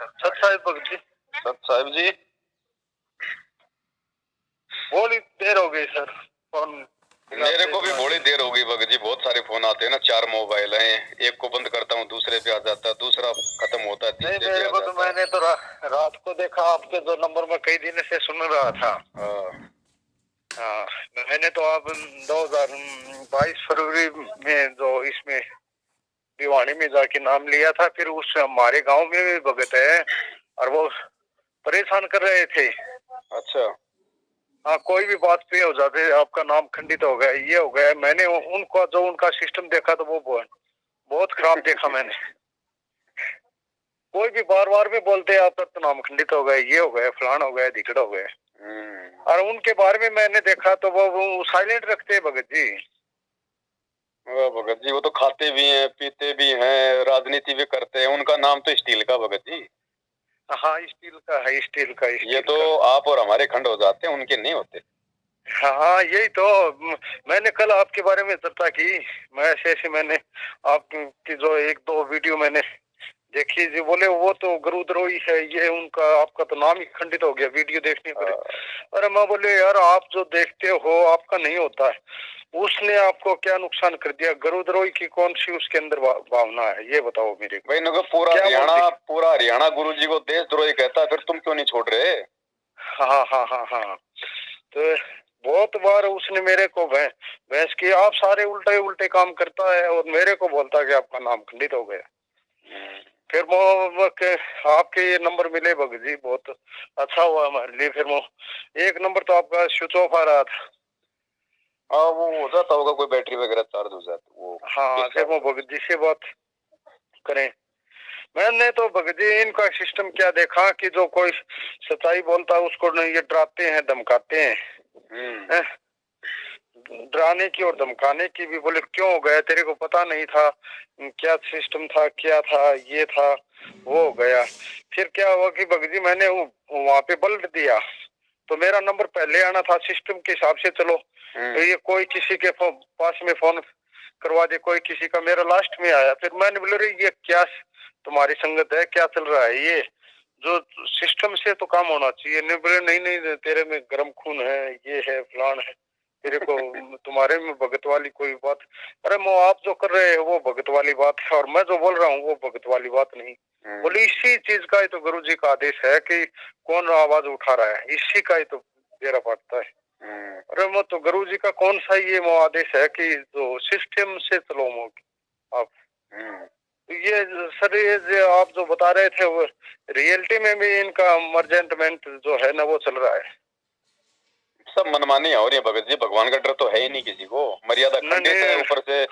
सत साहिब भगत जी। सत साहिब जी, बड़ी देर हो गई सर फोन। मेरे को भी बड़ी देर हो गई भगत जी। बहुत सारे फोन आते हैं ना, 4 मोबाइल हैं, एक को बंद करता हूँ दूसरे पे आ जाता है, दूसरा खत्म होता है नहीं, तीसरे पे मेरे आ को तो जाता है। मैंने तो रात को देखा आपके जो नंबर में कई दिन से सुन रहा था। हाँ, मैंने तो अब 2022 फरवरी में जो इसमें भिवानी में जाके नाम लिया था, फिर उस हमारे गांव में भी भगत है और वो परेशान कर रहे थे। अच्छा। हाँ, कोई भी बात पे हो जाते आपका नाम खंडित हो गया, ये हो गया। मैंने उनका जो उनका सिस्टम देखा तो वो बहुत खराब देखा मैंने। कोई भी बार बार भी बोलते हैं आपका तो नाम खंडित हो गया, ये हो गया, फलान हो गया, धिकड़ हो गया। और उनके बारे में मैंने देखा तो वो साइलेंट रखते हैं भगत जी। भगत जी वो तो खाते भी हैं, पीते भी हैं, राजनीति भी करते हैं। उनका नाम तो स्टील का भगत जी। हाँ, स्टील का है, स्टील का। ये तो आप और हमारे खंड हो जाते हैं, उनके नहीं होते। हाँ, यही तो मैंने कल आपके बारे में चर्चा की। मैं ऐसे मैंने आपकी जो 1-2 वीडियो मैंने देखी जी, बोले वो तो गुरुद्रोही है, ये उनका आपका तो नाम ही खंडित हो गया वीडियो देखने पर। अरे मैं बोले यार, आप जो देखते हो आपका नहीं होता है, उसने आपको क्या नुकसान कर दिया? गुरुद्रोही की कौन सी उसके अंदर भावना है, ये बताओ मेरे को। भाई पूरा हरियाणा गुरु जी को देशद्रोही कहता है, फिर तुम क्यों नहीं छोड़ रहे? हाँ हाँ हाँ हाँ, तो बहुत बार उसने मेरे को बहस की, आप सारे उल्टे उल्टे काम करता है, और मेरे को बोलता कि आपका नाम खंडित हो गया। फिर वो आपके ये नंबर मिले भगत जी, बहुत अच्छा हुआ हमारे लिए। फिर वो एक नंबर तो आपका स्विच ऑफ आ रहा था। हाँ, वो हो जाता होगा, कोई बैटरी वगैरह चार्ज हो जाती वो। हाँ, फिर वो भगत जी से बात करें। मैंने तो भगत जी इनका सिस्टम क्या देखा कि जो कोई सच्चाई बोलता है उसको ये डराते हैं, धमकाते हैं। डराने की और धमकाने की भी। बोले क्यों हो गया, तेरे को पता नहीं था क्या सिस्टम था, क्या था, ये था, वो हो गया। फिर क्या हुआ कि भगत जी मैंने वहां पे पलट दिया, तो मेरा नंबर पहले आना था सिस्टम के हिसाब से। चलो, तो ये कोई किसी के पास में फोन करवा दे, कोई किसी का, मेरा लास्ट में आया। फिर मैंने बोले ये क्या तुम्हारी संगत है, क्या चल रहा है, ये जो सिस्टम से तो काम होना चाहिए। नहीं बोले नहीं नहीं, तेरे में गर्म खून है, ये है, फलान है, तेरे को तुम्हारे में भगत वाली कोई बात। अरे वो आप जो कर रहे हो वो भगत वाली बात है, और मैं जो बोल रहा हूँ वो भगत वाली बात नहीं। बोले इसी चीज का ही तो गुरु जी का आदेश है कि कौन आवाज उठा रहा है, इसी का ही तो बेरा पड़ता है। अरे वो तो गुरु जी का कौन सा ये वो आदेश है कि जो सिस्टम से चलो आप। ये सर, ये जो आप जो बता रहे थे वो रियलिटी में भी इनका मर्जेंटमेंट जो है ना वो चल रहा है। सब मनमानी हो रही है भगत जी। भगवान का डर तो है ही नहीं किसी को। मर्यादा खंडित है, ऊपर से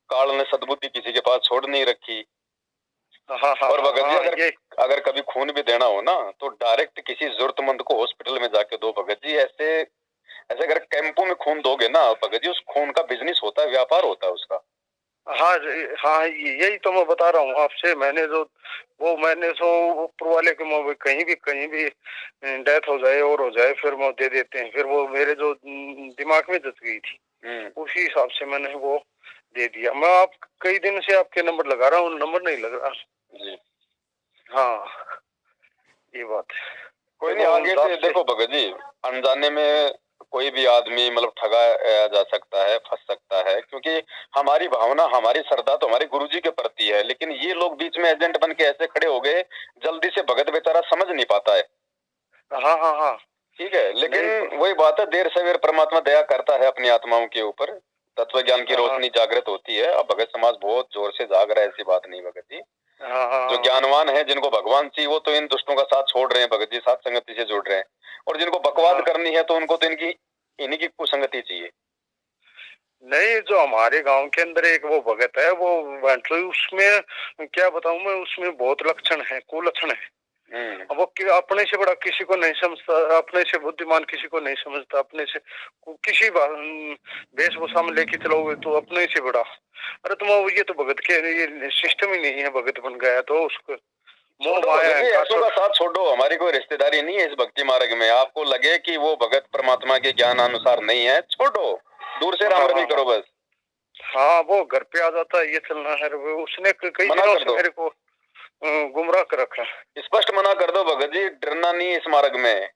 काल ने सद्बुद्धि किसी के पास छोड़ नहीं रखी। हाँ हाँ, और भगत जी अगर कभी खून भी देना हो ना तो डायरेक्ट किसी जरूरतमंद को हॉस्पिटल में जाके दो भगत जी। ऐसे अगर कैंपों में खून दोगे ना भगत जी, उस खून का बिजनेस होता है, व्यापार होता है उसका। हाँ हाँ, यही तो मैं बता रहा हूँ आपसे। मैंने जो ऊपर वाले के कहीं भी डेथ हो जाए और हो जाए, फिर वो दे देते हैं। फिर वो मेरे जो दिमाग में जच गई थी, उसी हिसाब से मैंने वो दे दिया। मैं आप कई दिन से आपके नंबर लगा रहा हूँ, नंबर नहीं लग रहा जी। हाँ, ये बात है। कोई नहीं, आगे से देखो भगत जी, अनजाने में कोई भी आदमी मतलब ठगा जा सकता है, फंस सकता है, क्योंकि हमारी भावना, हमारी श्रद्धा तो हमारे गुरुजी के प्रति है। लेकिन ये लोग बीच में एजेंट बन के ऐसे खड़े हो गए, जल्दी से भगत बेचारा समझ नहीं पाता है। हाँ हाँ हाँ, ठीक है, लेकिन वही बात है, देर सवेर परमात्मा दया करता है अपनी आत्माओं के ऊपर। तत्व ज्ञान की रोशनी जागृत होती है। अब भगत समाज बहुत जोर से जाग रहा है, ऐसी बात नहीं भगत जी। जो ज्ञानवान है, जिनको भगवान चाहिए, वो तो इन दुष्टों का साथ छोड़ रहे हैं भगत जी, साथ संगति से जुड़ रहे हैं। और जिनको बकवाद करनी है तो उनको तो इन्हीं की कुसंगति चाहिए। नहीं, जो हमारे गांव के अंदर एक वो भगत है, वो उसमें क्या बताऊं मैं, उसमें बहुत लक्षण है, कुलक्षण है। अब वो अपने से बड़ा किसी को नहीं समझता, अपने से बुद्धिमान किसी को नहीं समझता, अपने से किसी वेशभूषा में लेके चलोगे तो अपने से बड़ा। अरे तुम ये तो भगत के ये सिस्टम ही नहीं है, भगत बन गया तो उसको का साथ छोड़ो। हमारी कोई रिश्तेदारी नहीं है इस भक्ति मार्ग में। आपको लगे कि वो भगत परमात्मा के ज्ञान अनुसार नहीं है, छोड़ो, दूर से राम रवि करो बस। हाँ, वो घर पे आ जाता है, ये चलना है। उसने कई दिनों से मेरे को गुमराह कर रखा। स्पष्ट डरना नहीं है इस मार्ग में।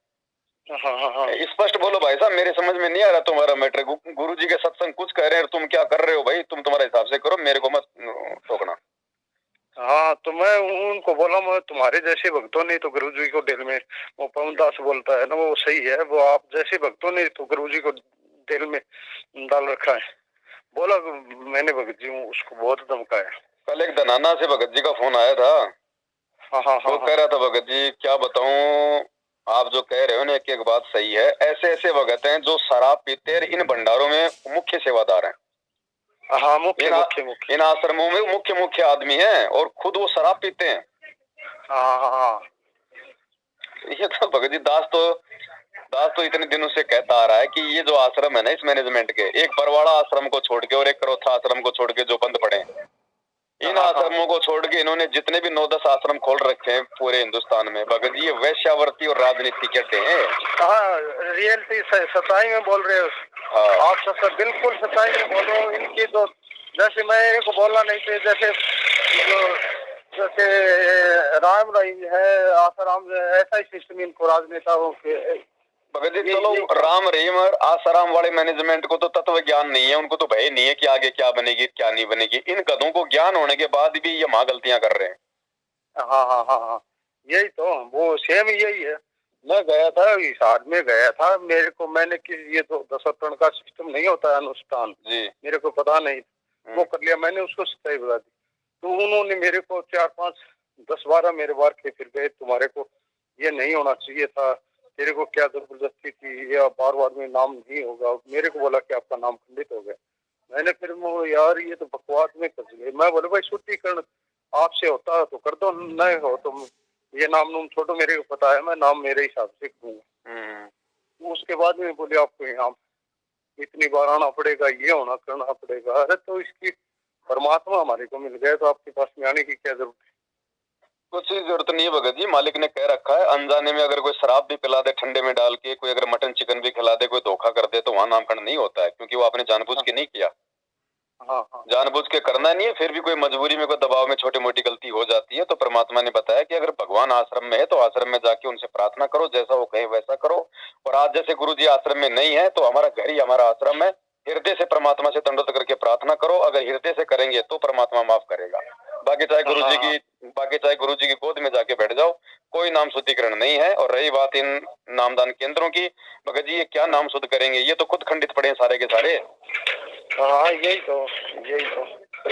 हाँ। स्पष्ट बोलो भाई साहब, मेरे समझ में नहीं आ रहा तुम्हारा मैटर। गुरु जी के सत्संग कुछ कह रहे हैं, तुम क्या कर रहे हो भाई, तुम तुम्हारे हिसाब से करो, मेरे को मत टोकना। हाँ, तो मैं उनको बोला, मैं तुम्हारे जैसे भक्तों ने तो गुरु जी को दिल में, वो पवन दास बोलता है ना, वो सही है, वो आप जैसे भक्तों ने तो गुरु जी को दिल में डाल रखा है। बोला मैंने भगत जी उसको बहुत धमकाया। कल एक धनाना से भगत जी का फोन आया था। हाँ। वो कह रहा था, भगत जी क्या बताऊं, आप जो कह रहे हो ना एक एक बात सही है। ऐसे ऐसे भगत हैं जो शराब पीते हैं, इन भंडारों में मुख्य सेवादार हैं। हाँ, मुख्य इन आश्रमों में मुख्य आदमी हैं और खुद वो शराब पीते हैं। हाँ। ये तो भगत जी दास तो इतने दिनों से कहता आ रहा है कि ये जो आश्रम है ना, इस मैनेजमेंट के, एक बरवाड़ा आश्रम को छोड़ के और एक करोथा आश्रम को छोड़ के जो बंद पड़े, इन आश्रमों को छोड़ के इन्होंने जितने भी 9-10 आश्रम खोल रखे हैं पूरे हिंदुस्तान में, भगत जी ये वैश्यावर्ती और राजनीति के अड्डे हैं। हाँ, रियलिटी सच्चाई में बोल रहे हो। हाँ। आप बिल्कुल सच्चाई में बोल रहे हो। इनकी तो जैसे मैं को बोलना नहीं चाहिए, जैसे राम रही है आसाराम, ऐसा ही सिस्टम इनको राजनेताओं के। भगत जी चलो, राम रहीम और आसाराम वाले मैनेजमेंट को तो तत्व ज्ञान नहीं है, उनको तो भय नहीं है कि आगे क्या बनेगी क्या नहीं बनेगी। इन गधों को ज्ञान होने के बाद भी ये मां गलतियां कर रहे हैं। हाँ, यही तो, वो सेम यही है। मैं गया था, हिसार में गया था, मेरे को मैंने कि ये तो दशरथन का सिस्टम नहीं होता है अनुष्ठान जी, मेरे को पता नहीं, वो कर लिया मैंने, उसको सच्चाई बता दी। तो उन्होंने मेरे को 4-5-10-12 मेरे बार के फिर गए, तुम्हारे को ये नहीं होना चाहिए था, तेरे को क्या जबरदस्ती थी, या बार में नाम नहीं होगा। मेरे को बोला कि आपका नाम खंडित हो गया। मैंने फिर यार ये तो बकवास में फंस गए। मैं बोले भाई छुट्टीकरण आपसे होता है तो कर दो, नहीं हो तो ये नाम छोड़ो, मेरे को पता है मैं नाम मेरे हिसाब से दूंगा। उसके बाद में बोले आपको यहाँ इतनी बार आना पड़ेगा, ये होना करना पड़ेगा। अरे तो इसकी परमात्मा हमारे को मिल गए तो आपके पास में आने की क्या जरूरत है? कुछ जरूरत नहीं है भगत जी, मालिक ने कह रखा है, अनजाने में अगर कोई शराब भी पिला दे ठंडे में डाल के, कोई अगर मटन चिकन भी खिला दे, कोई धोखा कर दे, तो वहां नामकरण नहीं होता है, क्योंकि वो आपने जानबूझ के नहीं किया। जानबूझ के करना नहीं है, फिर भी कोई मजबूरी में कोई दबाव में छोटी मोटी गलती हो जाती है, तो परमात्मा ने बताया कि अगर भगवान आश्रम में है तो आश्रम में जाके उनसे प्रार्थना करो, जैसा वो कहे वैसा करो। और आज जैसे गुरु जी आश्रम में नहीं है तो हमारा घर ही हमारा आश्रम है, हृदय से परमात्मा से दंडवत करके प्रार्थना करो। अगर हृदय से करेंगे तो परमात्मा माफ करेगा। बाकी चाहे गुरु जी की गोद में जाके बैठ जाओ, कोई नाम शुद्धिकरण नहीं है। और रही बात इन नामदान केंद्रों की, भगत जी ये क्या नाम शुद्ध करेंगे, ये तो खुद खंडित पड़े हैं सारे के सारे। यही तो।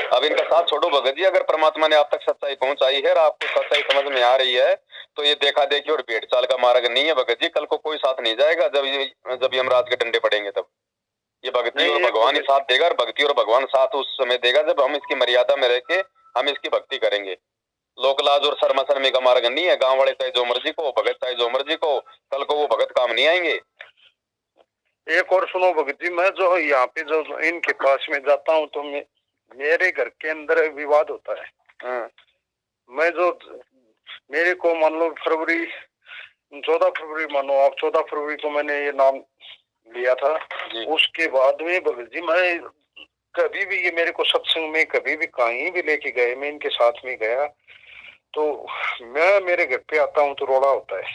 अब इनका साथ छोड़ो भगत जी, अगर परमात्मा ने आप तक सच्चाई पहुंचाई है और आपको सच्चाई समझ में आ रही है, तो ये देखा देखी और भेड़ चाल का मार्ग नहीं है भगत जी। कल को कोई साथ नहीं जाएगा, जब यमराज के डंडे पड़ेंगे तब ये भक्ति और भगवान ही साथ देगा। और भक्ति और भगवान साथ उस समय देगा जब हम इसकी मर्यादा में रह के हम इसकी भक्ति करेंगे। लोकलाज और शर्मा शर्मी का मार्ग नहीं है। गांव वाले चाहे जो मर्जी को, भगत चाहे जो मर्जी को, कल को वो भगत काम नहीं आएंगे। एक और सुनो भगत जी, मैं जो यहाँ पे जो इनके पास में जाता हूँ तो मेरे घर के अंदर विवाद होता है। मैं जो मेरे को मान लो 14 फरवरी मानो आप, 14 फरवरी को मैंने ये नाम लिया था। उसके बाद में भगत जी मैं कभी भी, ये मेरे को सत्संग में कभी भी कहीं भी लेके गए, मैं इनके साथ में गया तो मैं मेरे घर पे आता हूँ तो रोड़ा होता है,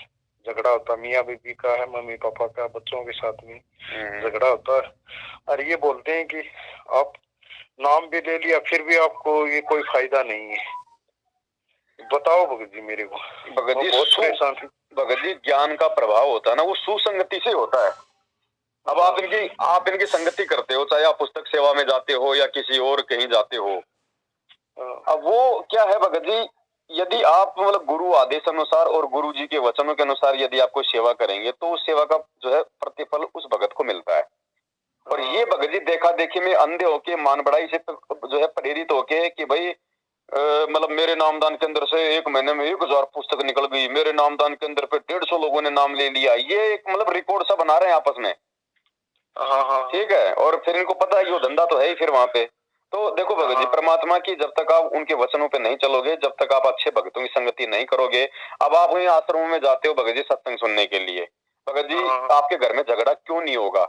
झगड़ा होता है, मियाँ बीबी का है, मम्मी पापा का, बच्चों के साथ में झगड़ा होता है। और ये बोलते हैं कि आप नाम भी ले लिया फिर भी आपको ये कोई फायदा नहीं है। बताओ भगत जी मेरे को। भगत जी बहुत परेशान है। भगत जी ज्ञान का प्रभाव होता है ना, वो सुसंगति से होता है। अब आप इनकी संगति करते हो, चाहे आप पुस्तक सेवा में जाते हो या किसी और कहीं जाते हो। अब वो क्या है भगत जी, यदि आप मतलब गुरु आदेश अनुसार और गुरु जी के वचनों के अनुसार यदि आपको सेवा करेंगे तो उस सेवा का जो है प्रतिफल उस भगत को मिलता है। और ये भगत जी देखा देखी में अंधे होके, मान बढ़ाई से जो है प्रेरित होके कि भाई मतलब मेरे नामदान के अंदर से एक महीने में 1000 पुस्तक निकल गई, मेरे नामदान के अंदर पे 150 लोगों ने नाम ले लिया, ये एक मतलब रिकॉर्ड सा बना रहे हैं आपस में। ठीक है। और फिर इनको पता है कि वो धंधा तो है ही फिर वहां पे। तो देखो भगत जी, परमात्मा की जब तक आप उनके वचनों पे नहीं चलोगे, जब तक आप अच्छे भक्तों की संगति नहीं करोगे। अब आप वही आश्रमों में जाते हो भगत जी सत्संग सुनने के लिए, भगत जी आपके घर में झगड़ा क्यों नहीं होगा?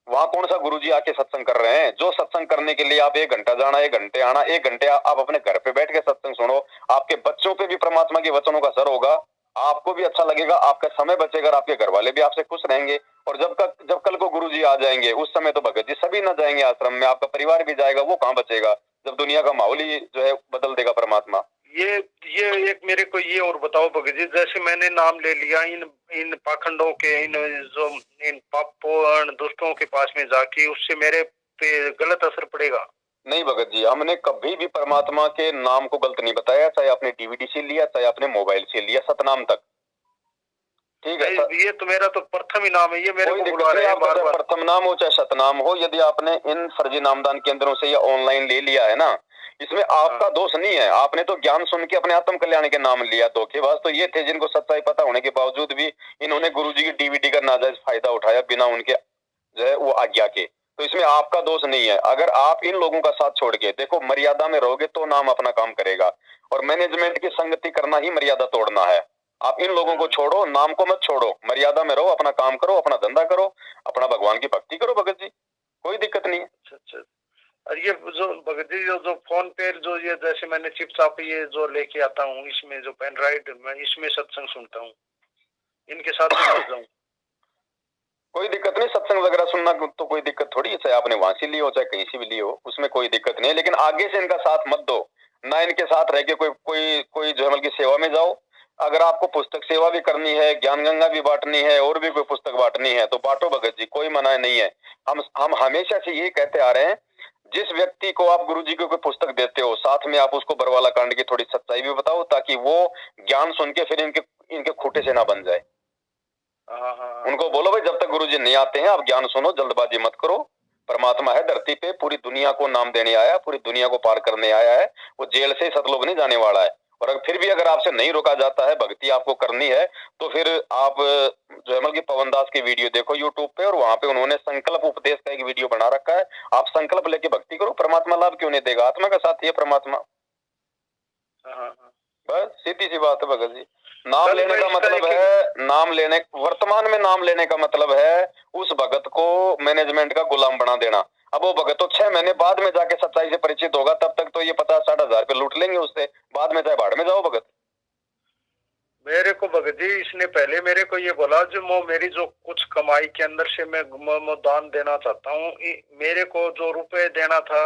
वहाँ कौन सा गुरुजी आके सत्संग कर रहे हैं? जो सत्संग करने के लिए आप 1 घंटा जाना, 1 घंटे आना, 1 घंटे आप अपने घर पे बैठ के सत्संग सुनो, आपके बच्चों पे भी परमात्मा के वचनों का असर होगा, आपको भी अच्छा लगेगा, आपका समय बचेगा, आपके घर वाले भी आपसे खुश रहेंगे। और जब कल को गुरुजी आ जाएंगे उस समय तो भगत जी सभी न जाएंगे आश्रम में, आपका परिवार भी जाएगा, वो कहाँ बचेगा जब दुनिया का माहौल ही जो है बदल देगा परमात्मा। ये एक मेरे को ये और बताओ भगत जी, जैसे मैंने नाम ले लिया इन पाखंडों के, इन पापों दुष्टों के पास में जाके, उससे मेरे पे गलत असर पड़ेगा? नहीं भगत जी, हमने कभी भी परमात्मा के नाम को गलत नहीं बताया, चाहे आपने डीवीडी से लिया, चाहे आपने मोबाइल से लिया, सतनाम तक। ठीक है, ये तो मेरा तो प्रथम ही नाम है, ये मेरे को बुला रहे हैं बार बार। प्रथम नाम हो चाहे शतनाम हो, यदि आपने इन फर्जी नामदान केंद्रों से या ऑनलाइन ले लिया है ना, इसमें आपका दोष नहीं है। आपने तो ज्ञान सुन के अपने आत्म कल्याण के नाम लिया। धोखेबाज तो ये थे जिनको सच्चाई पता होने के बावजूद भी इन्होंने गुरुजी की डीवीडी का नाजायज फायदा उठाया बिना उनके जो है वो आज्ञा के। तो इसमें आपका दोष नहीं है। अगर आप इन लोगों का साथ छोड़ के देखो, मर्यादा में रहोगे तो नाम अपना काम करेगा, और मैनेजमेंट की संगति करना ही मर्यादा तोड़ना है। आप इन लोगों को छोड़ो, नाम को मत छोड़ो, मर्यादा में रहो, अपना काम करो, अपना धंधा करो, अपना भगवान की भक्ति करो भगत जी, कोई दिक्कत नहीं है। अच्छा। और ये जो भगत जी जो फोन पे जो ये जैसे मैंने चिप्स आप ये जो लेके आता हूँ, इसमें जो पेन ड्राइव मैं इसमें सत्संग सुनता हूँ, इनके साथ मत जाऊं? कोई दिक्कत नहीं, सत्संग वगैरह सुनना तो कोई दिक्कत थोड़ी है, चाहे आपने वहां से ली हो चाहे कहीं से भी ली हो, उसमें कोई दिक्कत नहीं है। लेकिन आगे से इनका साथ मत दो ना, इनके साथ रह के कोई जो है की सेवा में जाओ। अगर आपको पुस्तक सेवा भी करनी है, ज्ञान गंगा भी बांटनी है, और भी कोई पुस्तक बांटनी है तो बांटो भगत जी, कोई मना नहीं है। हम हमेशा से ये कहते आ रहे हैं, जिस व्यक्ति को आप गुरुजी को कोई पुस्तक देते हो, साथ में आप उसको बरवाला कांड की थोड़ी सच्चाई भी बताओ, ताकि वो ज्ञान सुन के फिर इनके खूटे से ना बन जाए। उनको बोलो भाई, जब तक गुरुजी नहीं आते हैं आप ज्ञान सुनो, जल्दबाजी मत करो। परमात्मा है धरती पे, पूरी दुनिया को नाम देने आया, पूरी दुनिया को पार करने आया है, वो जेल से सतलोक नहीं जाने वाला है। और अगर फिर भी अगर आपसे नहीं रोका जाता है, भक्ति आपको करनी है, तो फिर आप जो है कि पवन दास की वीडियो देखो यूट्यूब पे, और वहां पे उन्होंने संकल्प उपदेश का एक वीडियो बना रखा है। आप संकल्प लेके भक्ति करो, परमात्मा लाभ क्यों नहीं देगा? आत्मा का साथी है परमात्मा। बस सीधी सी बात है भगत जी। नाम लेने का मतलब है, नाम लेने, वर्तमान में नाम लेने का मतलब है उस भगत को मैनेजमेंट का गुलाम बना देना। अब वो भगत तो 6 महीने बाद में जाके सच्चाई से परिचित होगा, तब तक तो ये 50-60 हजार रुपए लूट लेंगे उससे, बाद में चाहे भाड़ में जाओ भगत। मेरे को भगत जी इसने पहले मेरे को ये बोला, जो मेरी जो कुछ कमाई के अंदर से मैं दान देना चाहता हूँ, मेरे को जो रुपए देना था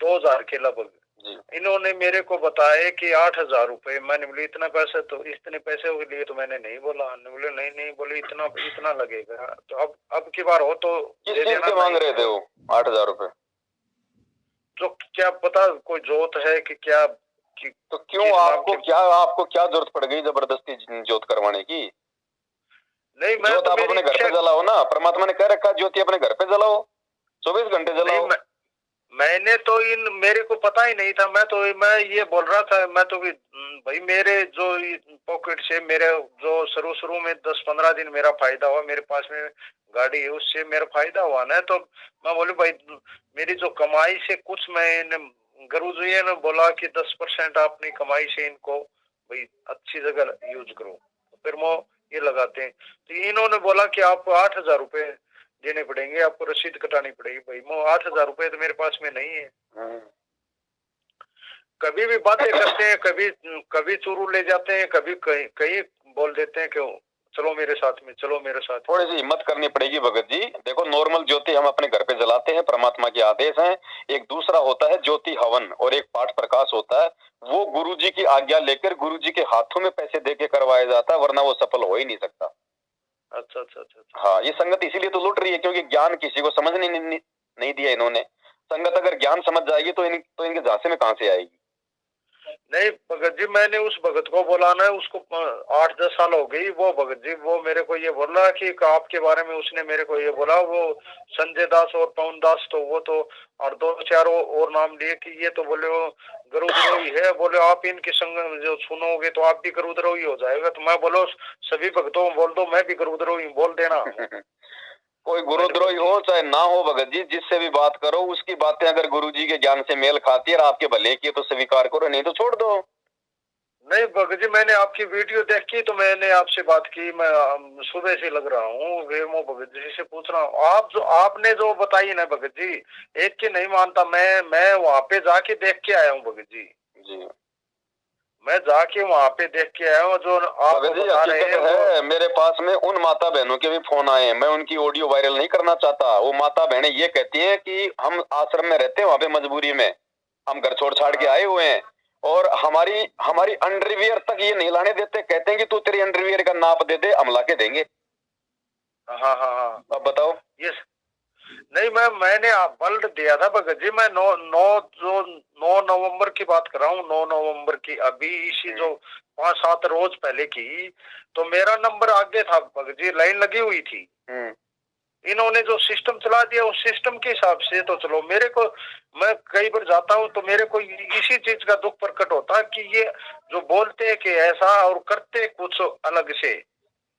2000 के लगभग, इन्होंने मेरे को बताया कि 8000 रुपए। मैंने बोले इतना पैसा, तो इतने पैसे के लिए तो मैंने नहीं बोला। बोले नहीं बोले इतना लगेगा। तो अब की बार हो तो किस चीज के मांग रहे थे वो 8000 रुपए? तो क्या पता कोई जोत है कि क्या तो क्यों आपको क्या जरूरत पड़ गई जबरदस्ती जोत करवाने की? नहीं, मैं जोत आप अपने घर पे जलाओ ना, परमात्मा ने कह रखा ज्योति अपने घर पे जलाओ, 24 घंटे जलाओ। मैंने तो मेरे को पता ही नहीं था। मैं ये बोल रहा था, मैं तो भाई मेरे जो पॉकेट से मेरे जो शुरू में 10-15 दिन मेरा फायदा हुआ, मेरे पास में गाड़ी है उससे मेरा फायदा हुआ ना। तो मैं बोलूं भाई मेरी जो कमाई से कुछ, मैंने गुरुजी ने बोला कि 10% अपनी कमाई से इनको भाई अच्छी जगह यूज करो, फिर वो ये लगाते हैं। तो इन्होंने बोला कि आपको 8000 रुपए देने पड़ेंगे, आपको रसीद कटानी पड़ेगी। भाई वो 8000 रुपए तो मेरे पास में नहीं है। कभी भी बातें करते हैं, कभी चूरू ले जाते हैं, कभी कहीं बोल देते हैं कि चलो मेरे साथ में, चलो मेरे साथ। थोड़ी सी हिम्मत करनी पड़ेगी भगत जी। देखो, नॉर्मल ज्योति हम अपने घर पे जलाते हैं, परमात्मा के आदेश हैं। एक दूसरा होता है ज्योति हवन, और एक पाठ प्रकाश होता है, वो गुरुजी की आज्ञा लेकर गुरुजी के हाथों में पैसे देके करवाया जाता है, वरना वो सफल हो ही नहीं सकता। अच्छा। हाँ, ये संगत इसीलिए तो लूट रही है, क्योंकि ज्ञान किसी को समझने नहीं दिया इन्होंने। संगत अगर ज्ञान समझ जाएगी तो इनके झांसे में कहां से आएगी? नहीं भगत जी, मैंने उस भगत को बोला ना, उसको 8-10 साल हो गई। वो भगत जी वो मेरे को ये बोल रहा कि आपके बारे में उसने मेरे को ये बोला, वो संजय दास और पवन दास, तो वो तो और 2-4 और नाम लिए कि ये तो बोले वो गुरुद्रोही है। बोले आप इनके संग जो सुनोगे तो आप भी गुरुद्रोही हो जाएगा। तो मैं बोलो सभी भक्तों बोल दो मैं भी गुरुद्रोही बोल देना। कोई गुरुद्रोही हो चाहे ना हो भगत जी, जिससे भी बात करो उसकी बातें अगर गुरुजी के ज्ञान से मेल खाती है और आपके भले की तो स्वीकार करो, नहीं तो छोड़ दो। नहीं भगत जी, मैंने आपकी वीडियो देखी तो मैंने आपसे बात की। मैं सुबह से लग रहा हूँ वेमो भगत जी से पूछ रहा हूँ। आपने जो बताई ना भगत जी, एक की नहीं मानता। मैं वहां पे जाके देख के आया हूँ भगत जी। मैं जाके वहाँ पे देख के आया हूँ जो आप बता रहे हैं। मेरे पास में उन माता बहनों के भी फोन आए, मैं उनकी ऑडियो वायरल नहीं करना चाहता। वो माता बहनें ये कहती हैं कि हम आश्रम में रहते हैं, वहाँ पे मजबूरी में हम घर छोड़ छाड़ के आए हुए हैं, और हमारी अंडरवियर तक ये नहीं लाने देते। कहते हैं कि तू तेरी अंडरवियर का नाप दे दे, हम ला के देंगे। हाँ हाँ हाँ, अब बताओ। ये नहीं, मैंने बल्ड दिया था भगत जी। मैं 9 नवंबर की बात कर रहा हूँ, 9 नवंबर की, अभी इसी जो 5-7 रोज पहले की। तो मेरा नंबर आगे था भगत जी, लाइन लगी हुई थी। इन्होंने जो सिस्टम चला दिया उस सिस्टम के हिसाब से तो चलो, मेरे को, मैं कई बार जाता हूँ तो मेरे को इसी चीज का दुख प्रकट होता है कि ये जो बोलते हैं कि ऐसा और करते कुछ अलग से।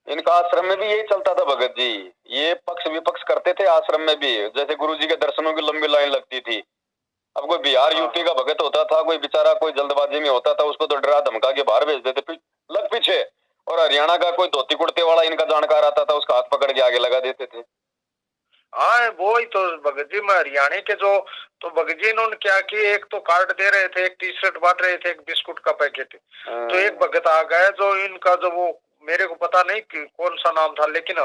इनका आश्रम में भी यही चलता था भगत जी, ये पक्ष विपक्ष करते थे आश्रम में भी। जैसे गुरुजी के दर्शनों की लंबी लाइन लगती थी। अब कोई बिहार यूपी का भगत होता था, कोई बेचारा कोई जल्दबाजी में होता था, उसको तो डरा धमका के बाहर भेज देते लग पीछे। और हरियाणा का कोई धोती कुर्ते वाला इनका जानकार आता था, उसका हाथ पकड़ के आगे लगा देते थे। हाँ, वो ही तो भगत जी, मैं हरियाणा के जो, तो भगत जी इन्होंने क्या कि एक तो कार्ड दे रहे थे, एक टी शर्ट बांट रहे थे, एक बिस्कुट का पैकेट। तो एक भगत आ गया जो इनका, जो वो मेरे को पता नहीं कि कौन सा नाम था, लेकिन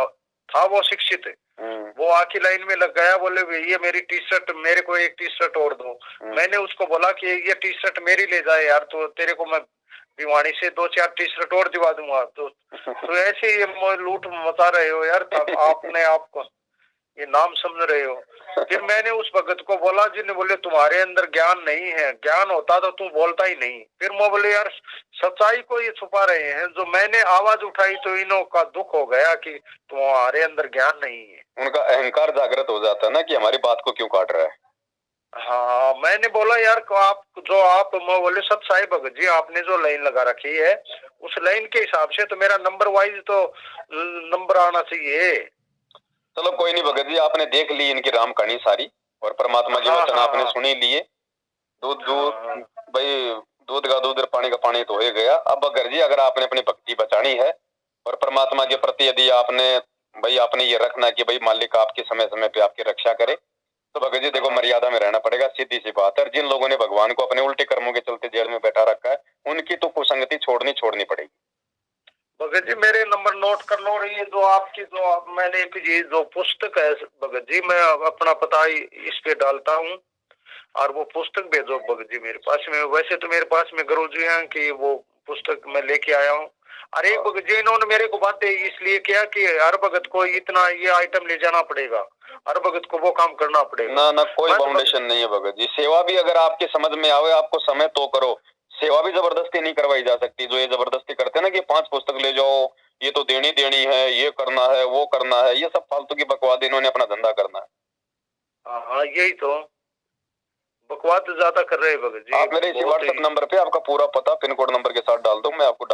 था वो शिक्षित। वो आखिरी लाइन में लग गया, बोले ये मेरी टी शर्ट, मेरे को एक टी शर्ट और दो। मैंने उसको बोला कि ये टी शर्ट मेरी ले जाए यार, तो तेरे को मैं भिवानी से 2-4 टी शर्ट और दिवा दूंगा। तो ऐसे ये लूट मचा रहे हो यार, तब आपने आपको ये नाम समझ रहे हो। फिर मैंने उस भगत को बोला, जिन्हें बोले तुम्हारे अंदर ज्ञान नहीं है, ज्ञान होता तो तू बोलता ही नहीं। फिर मैं बोले यार सच्चाई को ये छुपा रहे हैं। जो मैंने आवाज उठाई तो इन्हों का दुख हो गया कि तुम्हारे अंदर ज्ञान नहीं है। उनका अहंकार जागृत हो जाता है ना कि हमारी बात को क्यों काट रहा है। हाँ, मैंने बोला यार आप मैं बोले सच्चाई भगत जी, आपने जो लाइन लगा रखी है उस लाइन के हिसाब से तो मेरा नंबर वाइज तो नंबर आना चाहिए। चलो कोई नहीं भगत जी, आपने देख ली इनकी राम कहानी सारी, और परमात्मा की वचन आपने सुनी लिए। दूध भाई, दूध का दूध, पानी का पानी तो हो गया। अब भगत जी अगर आपने अपनी भक्ति बचानी है और परमात्मा के प्रति यदि आपने ये रखना कि भाई मालिक आपके समय समय पे आपकी रक्षा करे, तो भगत जी देखो मर्यादा में रहना पड़ेगा, सीधी सी बात है। जिन लोगों ने भगवान को अपने उल्टे कर्मों के चलते जेल में बैठा रखा है, उनकी तो कुसंगति छोड़नी पड़ेगी। भगत जी मेरे नंबर नोट कर लो, ये जो आपकी जो मैंने ये जो पुस्तक है भगत जी, मैं अपना पता इस पे डालता हूँ और वो पुस्तक भेजो भगत जी मेरे पास में। वैसे तो मेरे पास में गुरु जी हैं कि वो पुस्तक मैं लेके आया हूँ। अरे भगत जी इन्होंने मेरे को बातें इसलिए किया कि हर भगत को इतना ये आइटम ले जाना पड़ेगा, हर भगत को वो काम करना पड़ेगा। ना कोई बाउंडेशन नहीं है भगत जी। सेवा भी अगर आपके समझ में आवे, आपको समय तो करो। सेवा भी जबरदस्ती नहीं करवाई जा सकती। जो ये जबरदस्ती करते हैं ना कि 5 पुस्तक ले जाओ, ये तो देनी है, ये करना है, वो करना है, ये सब फालतू की बकवाद। इन्होंने अपना धंधा करना है। हाँ, यही तो बकवाद ज्यादा कर रहे हैं भगत जी। आप मेरे इसी व्हाट्सएप नंबर पे आपका पूरा पता पिन कोड नंबर के साथ डाल दो, मैं आपको